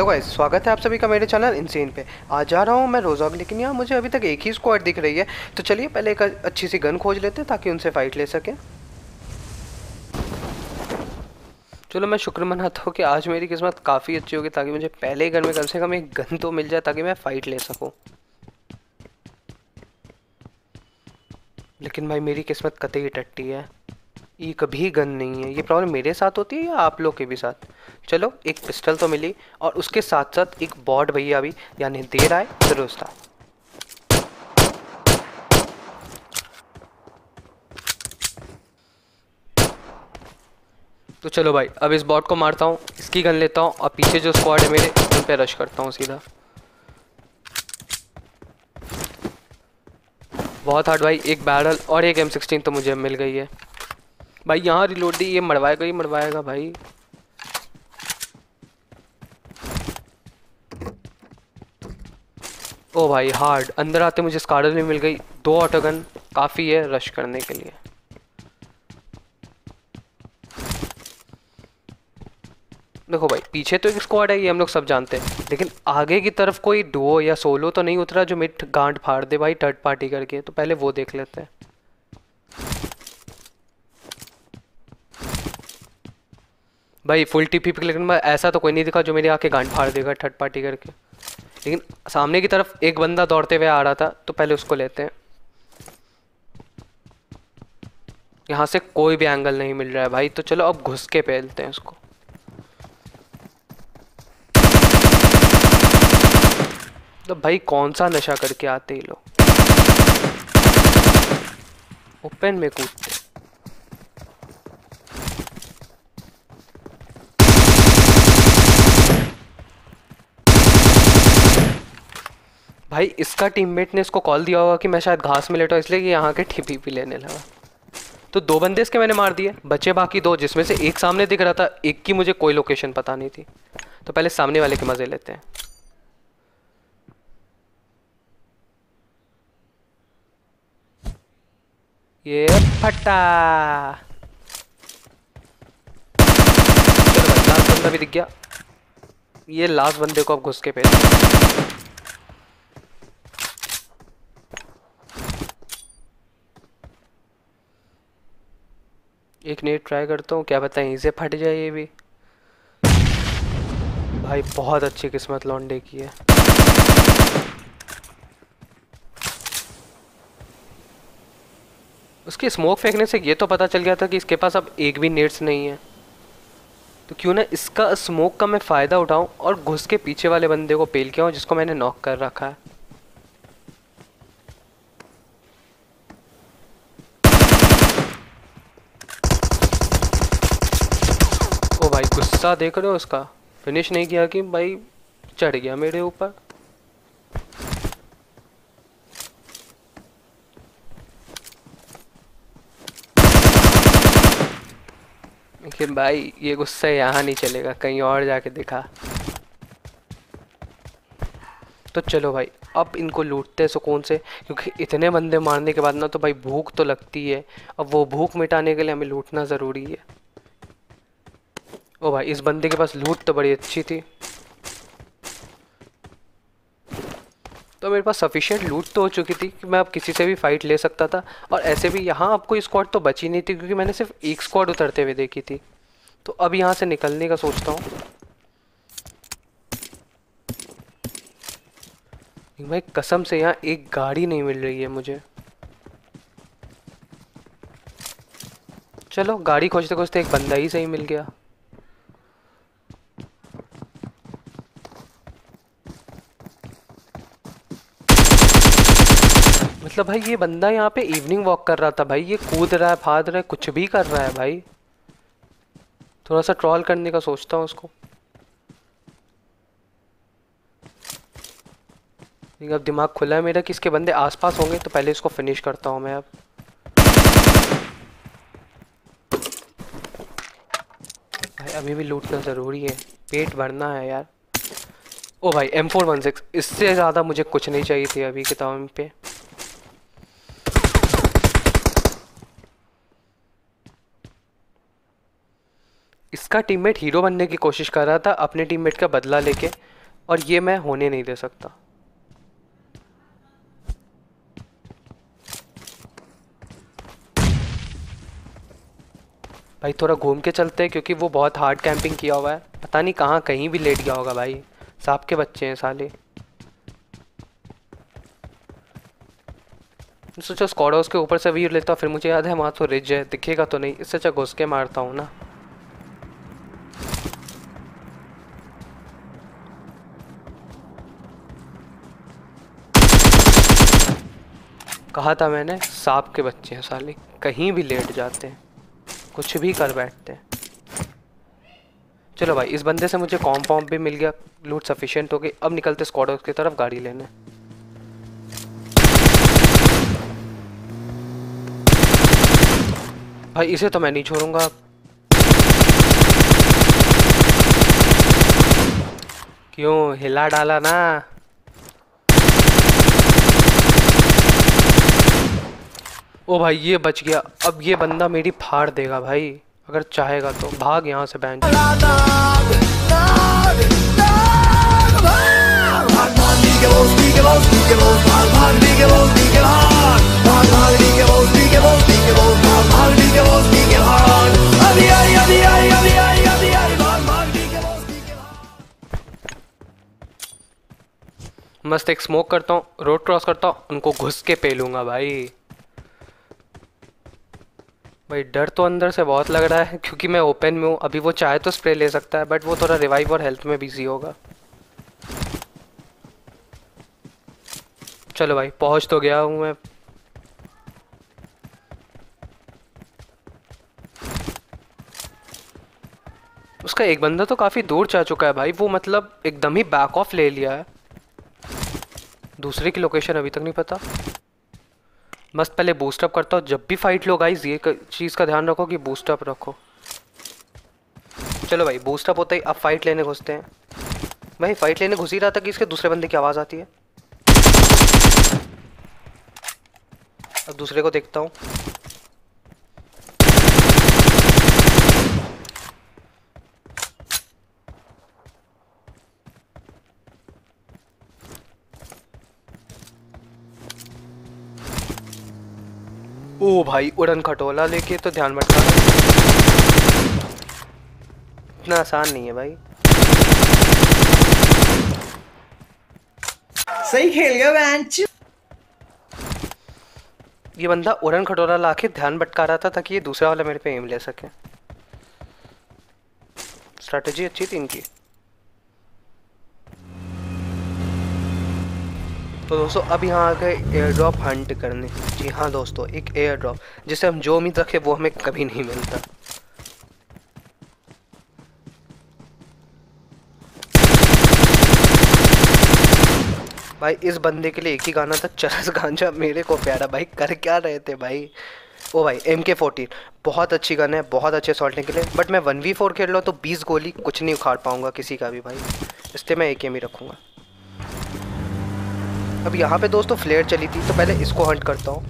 Guys, स्वागत है आप सभी का मेरे चैनल इनसेन पे। आज जा रहा हूँ मैं रोज़ॉग, लेकिन यहाँ मुझे अभी तक एक ही स्क्वाड दिख रही है। तो चलिए पहले एक अच्छी सी गन खोज लेते हैं ताकि उनसे फाइट ले सकें। चलो, मैं शुक्र मनाता हूँ कि आज मेरी किस्मत काफ़ी अच्छी होगी ताकि मुझे पहले ही गन में कम से कम एक गन तो मिल जाए ताकि मैं फ़ाइट ले सकूँ। लेकिन भाई मेरी किस्मत कतई टट्टी है, ये कभी गन नहीं है। ये प्रॉब्लम मेरे साथ होती है या आप लोग के भी साथ? चलो, एक पिस्टल तो मिली और उसके साथ साथ एक बॉट भैया भी, यानी देर आए दुरुस्त आए। तो चलो भाई, अब इस बॉट को मारता हूँ, इसकी गन लेता हूँ और पीछे जो स्क्वाड है मेरे उन पे रश करता हूँ सीधा। बहुत हार्ड भाई, एक बैरल और एक M16 तो मुझे मिल गई है भाई। यहाँ रिलोड दी, ये मरवाएगा ही मरवाएगा भाई। ओ भाई हार्ड, अंदर आते मुझे स्कारल भी मिल गई। 2 ऑटोगन काफ़ी है रश करने के लिए। देखो भाई, पीछे तो एक स्क्वाड है, ये हम लोग सब जानते हैं, लेकिन आगे की तरफ कोई डुओ या सोलो तो नहीं उतरा जो मिड गांड फाड़ दे भाई थर्ड पार्टी करके। तो पहले वो देख लेते हैं। भाई फुल टीपी पे, लेकिन ऐसा तो कोई नहीं दिखा जो मेरी आके गांड फाड़ देगा थर्ड पार्टी करके। लेकिन सामने की तरफ एक बंदा दौड़ते हुए आ रहा था, तो पहले उसको लेते हैं। यहाँ से कोई भी एंगल नहीं मिल रहा है भाई, तो चलो अब घुस के पहलते हैं उसको। तो भाई कौन सा नशा करके आते ही लोग ओपन में कूदते। भाई इसका टीममेट ने इसको कॉल दिया होगा कि मैं शायद घास में लेटा हूं, इसलिए कि यहाँ के टीपीपी लेने लगा। तो 2 बंदे इसके मैंने मार दिए, बचे बाकी 2, जिसमें से एक सामने दिख रहा था, एक की मुझे कोई लोकेशन पता नहीं थी। तो पहले सामने वाले के मजे लेते हैं। ये फटा। चलो भाई, लास्ट बंदा भी दिख गया। ये लास्ट बंदे को अब घुस के पहले। एक नेट ट्राई करता हूँ, क्या पता यहीं से फट जाए ये भी। भाई बहुत अच्छी किस्मत लौंडे की है। उसकी स्मोक फेंकने से ये तो पता चल गया था कि इसके पास अब एक भी नेट्स नहीं है। तो क्यों ना इसका स्मोक का मैं फ़ायदा उठाऊं और घुस के पीछे वाले बंदे को पेल के आऊं जिसको मैंने नॉक कर रखा है। ओ भाई गुस्सा देख रहे हो उसका, फिनिश नहीं किया कि भाई चढ़ गया मेरे ऊपर। लेकिन भाई ये गुस्सा यहाँ नहीं चलेगा, कहीं और जाके दिखा। तो चलो भाई, अब इनको लूटते हैं सुकून से, क्योंकि इतने बंदे मारने के बाद ना तो भाई भूख तो लगती है। अब वो भूख मिटाने के लिए हमें लूटना ज़रूरी है। ओ भाई, इस बंदे के पास लूट तो बड़ी अच्छी थी, तो मेरे पास सफिशिएंट लूट तो हो चुकी थी कि मैं अब किसी से भी फाइट ले सकता था। और ऐसे भी यहाँ अब कोई स्क्वाड तो बची नहीं थी, क्योंकि मैंने सिर्फ एक स्क्वाड उतरते हुए देखी थी। तो अब यहाँ से निकलने का सोचता हूँ। भाई कसम से यहाँ एक गाड़ी नहीं मिल रही है मुझे। चलो, गाड़ी खोजते खोजते एक बंदा ही सही मिल गया। मतलब भाई ये बंदा यहाँ पे इवनिंग वॉक कर रहा था भाई, ये कूद रहा है, फाद रहा है, कुछ भी कर रहा है भाई। थोड़ा सा ट्रॉल करने का सोचता हूँ उसको। लेकिन अब दिमाग खुला है मेरा कि इसके बंदे आसपास होंगे, तो पहले इसको फिनिश करता हूँ मैं अब। भाई अभी भी लूटना ज़रूरी है, पेट भरना है यार। ओ भाई M416, इससे ज़्यादा मुझे कुछ नहीं चाहिए थी अभी के टाइम पे। इसका टीममेट हीरो बनने की कोशिश कर रहा था अपने टीममेट का बदला लेके, और ये मैं होने नहीं दे सकता। भाई थोड़ा घूम के चलते हैं क्योंकि वो बहुत हार्ड कैंपिंग किया हुआ है, पता नहीं कहाँ कहीं भी लेट गया होगा भाई। सांप के बच्चे हैं साले। सोचो स्क्वाडोस के ऊपर से व्यू लेता, फिर मुझे याद है वहाँ तो रिज है, दिखेगा तो नहीं, इससे अच्छा घुस के मारता हूँ ना। कहा था मैंने, सांप के बच्चे हैं साले, कहीं भी लेट जाते हैं, कुछ भी कर बैठते हैं। चलो भाई इस बंदे से मुझे कॉम्पाउंड भी मिल गया, लूट सफिशिएंट हो गई। अब निकलते स्क्वाडोस की तरफ गाड़ी लेने। भाई इसे तो मैं नहीं छोड़ूंगा। क्यों हिला डाला ना। ओ भाई ये बच गया। अब ये बंदा मेरी फाड़ देगा भाई, अगर चाहेगा तो। भाग यहाँ से बैंड। मस्त एक स्मोक करता हूँ, रोड क्रॉस करता हूँ, उनको घुस के पेलूंगा भाई। भाई डर तो अंदर से बहुत लग रहा है क्योंकि मैं ओपन में हूँ। अभी वो चाहे तो स्प्रे ले सकता है, बट वो थोड़ा रिवाइव और हेल्थ में बिजी होगा। चलो भाई पहुँच तो गया हूँ मैं। उसका एक बंदा तो काफ़ी दूर जा चुका है भाई, वो मतलब एकदम ही बैक ऑफ ले लिया है। दूसरे की लोकेशन अभी तक नहीं पता। मस्त पहले बूस्ट अप करता हूँ। जब भी फाइट लो गाइस ये चीज़ का ध्यान रखो कि बूस्ट अप रखो। चलो भाई बूस्ट अप होता ही अब फाइट लेने घुसते हैं। भाई फाइट लेने घुस ही रहा था कि इसके दूसरे बंदे की आवाज़ आती है। अब दूसरे को देखता हूँ। ओ भाई उड़न खटोला लेके तो ध्यान भटका। इतना आसान नहीं है भाई। सही खेल गया बेंच। ये बंदा उड़न खटोला लाके ध्यान भटका रहा था ताकि ये दूसरा वाला मेरे पे एम ले सके। स्ट्रैटेजी अच्छी थी इनकी। तो दोस्तों अब यहाँ आ गए एयर ड्रॉप हंट करने। जी हाँ दोस्तों, एक एयर ड्रॉप जिसे हम जो उम्मीद रखे वो हमें कभी नहीं मिलता। भाई इस बंदे के लिए एक ही गाना था, चरस गांजा मेरे को प्यारा। भाई कर क्या रहे थे भाई। ओ भाई MK14 बहुत अच्छी गन है, बहुत अच्छे सॉल्टने के लिए, बट मैं 1v4 खेल रहा हूँ तो 20 गोली कुछ नहीं उखाड़ पाऊंगा किसी का भी भाई, इसलिए मैं AK में रखूँगा। अब यहाँ पे दोस्तों फ्लेयर चली थी तो पहले इसको हंट करता हूँ।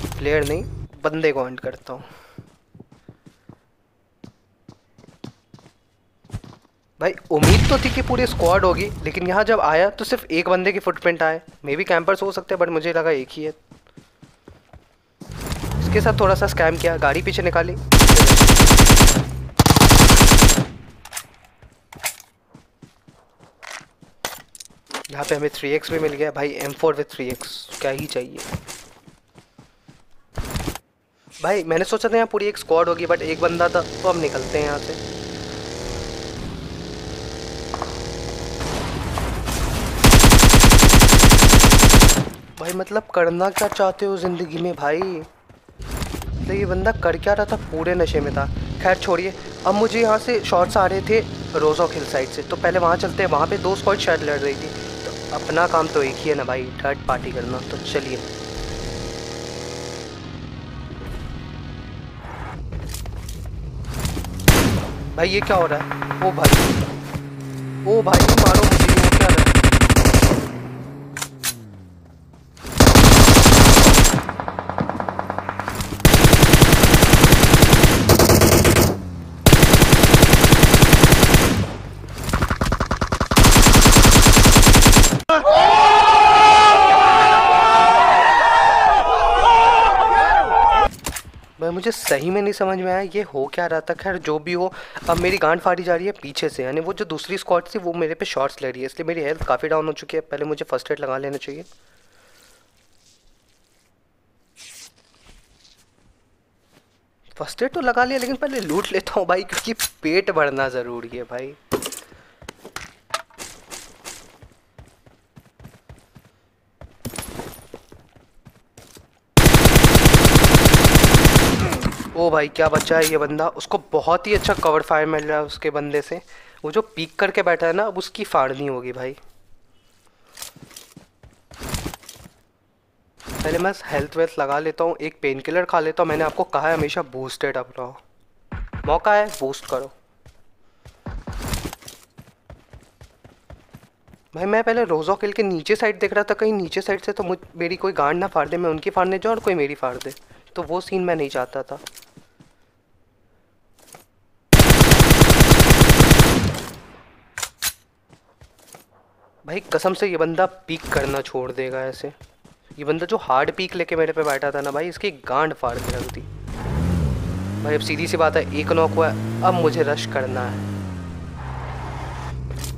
फ्लेयर नहीं, बंदे को हंट करता हूँ। भाई उम्मीद तो थी कि पूरी स्क्वाड होगी, लेकिन यहाँ जब आया तो सिर्फ एक बंदे की फुटप्रिंट आए। मे बी कैंपर्स हो सकते हैं बट मुझे लगा एक ही है। इसके साथ थोड़ा सा स्कैम किया, गाड़ी पीछे निकाली। यहाँ पे हमें 3x भी मिल गया भाई। M4 विद 3x क्या ही चाहिए भाई। मैंने सोचा था यहाँ पूरी एक स्क्वाड होगी बट एक बंदा था, तो अब निकलते हैं यहाँ से। भाई मतलब करना क्या चाहते हो ज़िंदगी में भाई। तो ये बंदा कर क्या रहा था, पूरे नशे में था। खैर छोड़िए, अब मुझे यहाँ से शॉट्स आ रहे थे रोज़ॉक हिल साइड से, तो पहले वहाँ चलते हैं। वहाँ पे 2 स्क्वाड शायद लड़ रही थी, तो अपना काम तो एक ही है ना भाई, थर्ड पार्टी करना। तो चलिए भाई ये क्या हो रहा है। ओ भाई, ओ भाई मारो मुझे, ये क्या रहा है। मुझे सही में नहीं समझ में आया ये हो क्या रहा था। खैर जो भी हो, अब मेरी गांड फाड़ी जा रही है पीछे से, यानी वो जो दूसरी स्क्वाड थी वो मेरे पे शॉट्स ले रही है, इसलिए मेरी हेल्थ काफ़ी डाउन हो चुकी है। पहले मुझे फर्स्ट एड लगा लेना चाहिए। फर्स्ट एड तो लगा लिया, लेकिन पहले लूट लेता हूँ भाई, क्योंकि पेट भरना ज़रूरी है भाई। ओ भाई क्या बचा है ये बंदा, उसको बहुत ही अच्छा कवर फायर मिल रहा है उसके बंदे से। वो जो पीक करके बैठा है ना, अब उसकी फाड़नी होगी भाई। पहले मैं हेल्थ वेल्थ लगा लेता हूँ, एक पेन किलर खा लेता हूँ। मैंने आपको कहा है हमेशा बूस्टेड अप रहो, मौका है बूस्ट करो भाई। मैं पहले रोज़ा किल के नीचे साइड देख रहा था, कहीं नीचे साइड से तो मेरी कोई गांड ना फाड़ दे, मैं उनकी फाड़ने जाऊँ और कोई मेरी फाड़ दे, तो वो सीन मैं नहीं चाहता था। भाई कसम से ये बंदा पीक करना छोड़ देगा ऐसे। ये बंदा जो हार्ड पीक लेके मेरे पे बैठा था ना भाई, इसकी गांड फाड़ के रख दी भाई। अब सीधी सी बात है, एक नॉक हुआ है, अब मुझे रश करना है।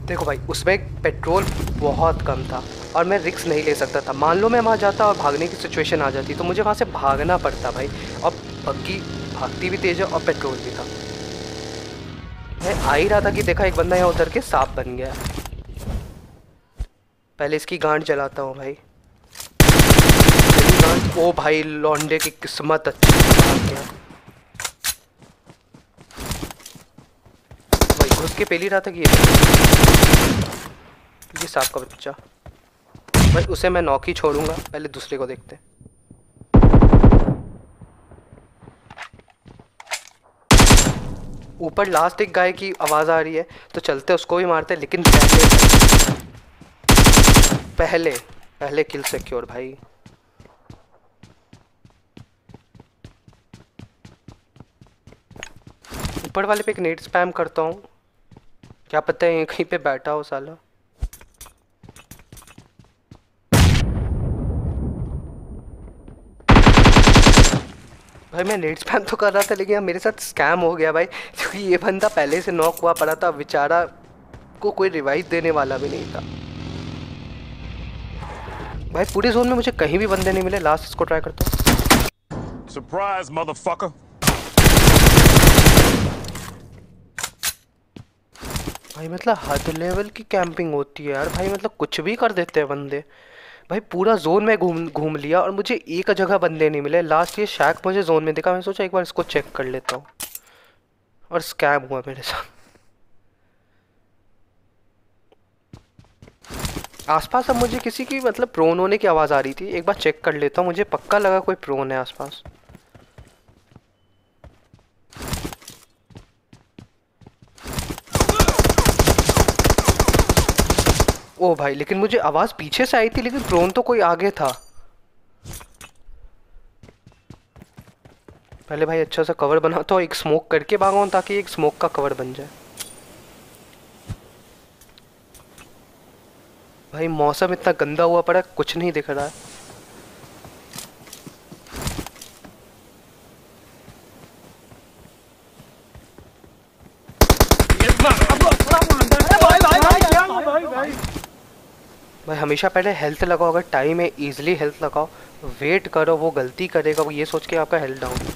देखो भाई उसमें पेट्रोल बहुत कम था और मैं रिस्क नहीं ले सकता था। मान लो मैं वहाँ जाता और भागने की सिचुएशन आ जाती तो मुझे वहाँ से भागना पड़ता भाई। और बग्गी भागती भी तेज है और पेट्रोल भी था। मैं आ ही रहा था कि देखा एक बंदा यहाँ उतर के सांप बन गया। पहले इसकी गांड जलाता हूँ भाई। ओ भाई लौंडे की किस्मत अच्छी भाग गया भाई, घुस के पेल ही रहा था कि ये सांप का बच्चा भाई। उसे मैं नॉक ही छोड़ूंगा, पहले दूसरे को देखते हैं। ऊपर लास्ट एक गाय की आवाज़ आ रही है, तो चलते उसको भी मारते, लेकिन पहले पहले किल सिक्योर भाई। ऊपर वाले पे एक नेट स्पैम करता हूँ, क्या पता है कहीं पे बैठा हो साला। भाई मैं नेट स्पैम तो कर रहा था, लेकिन मेरे साथ स्कैम हो गया भाई, क्योंकि ये बंदा पहले से नॉक हुआ पड़ा था, बेचारा को कोई रिवाइव देने वाला भी नहीं था भाई। पूरे जोन में मुझे कहीं भी बंदे नहीं मिले। लास्ट इसको ट्राई करता हूँ। Surprise motherfucker. भाई मतलब हद लेवल की कैंपिंग होती है यार भाई, मतलब कुछ भी कर देते हैं बंदे भाई। पूरा जोन में घूम घूम लिया और मुझे एक जगह बंदे नहीं मिले। लास्ट ये शैक मुझे जोन में दिखा, मैं सोचा एक बार इसको चेक कर लेता हूँ, और स्कैम हुआ मेरे साथ। आसपास अब मुझे किसी की मतलब प्रोन होने की आवाज़ आ रही थी, एक बार चेक कर लेता हूँ। मुझे पक्का लगा कोई प्रोन है आसपास। ओ भाई लेकिन मुझे आवाज़ पीछे से आई थी, लेकिन प्रोन तो कोई आगे था। पहले भाई अच्छा सा कवर बनाता हूँ, एक स्मोक करके भागा हूँ ताकि एक स्मोक का कवर बन जाए। भाई मौसम इतना गंदा हुआ पड़ा, कुछ नहीं दिख रहा है। भाई हमेशा पहले हेल्थ लगाओ, अगर टाइम है इजीली हेल्थ लगाओ। वेट करो वो गलती करेगा, वो ये सोच के आपका हेल्थ डाउन है।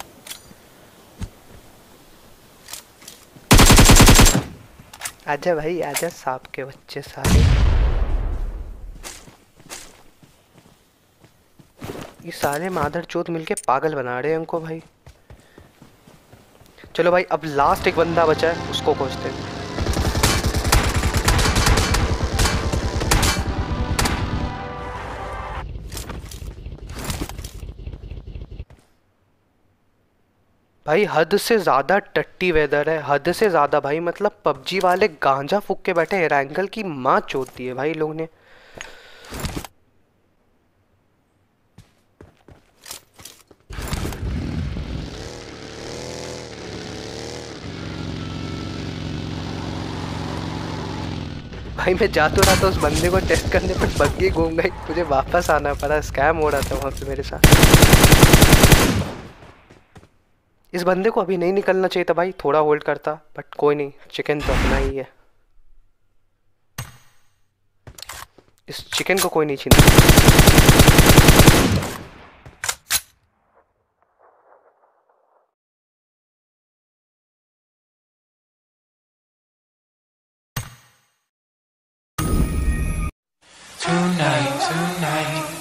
आजा भाई आजा, सांप के बच्चे सारे। ये सारे मादर चोत मिलके पागल बना रहे हैं हमको भाई। चलो भाई अब लास्ट एक बंदा बचा है, उसको खोजते हैं। भाई हद से ज़्यादा टट्टी वेदर है, हद से ज़्यादा भाई। मतलब पबजी वाले गांजा फूक के बैठे, रैंकल की माँ चोती है भाई लोग ने। भाई मैं जा तो रहा था उस बंदे को टेस्ट करने, पर बग्गी घूम गई, मुझे वापस आना पड़ा। स्कैम हो रहा था वहाँ पे मेरे साथ। इस बंदे को अभी नहीं निकलना चाहिए था भाई, थोड़ा होल्ड करता, बट कोई नहीं, चिकन तो अपना ही है, इस चिकन को कोई नहीं छीन सकता। Tonight, tonight.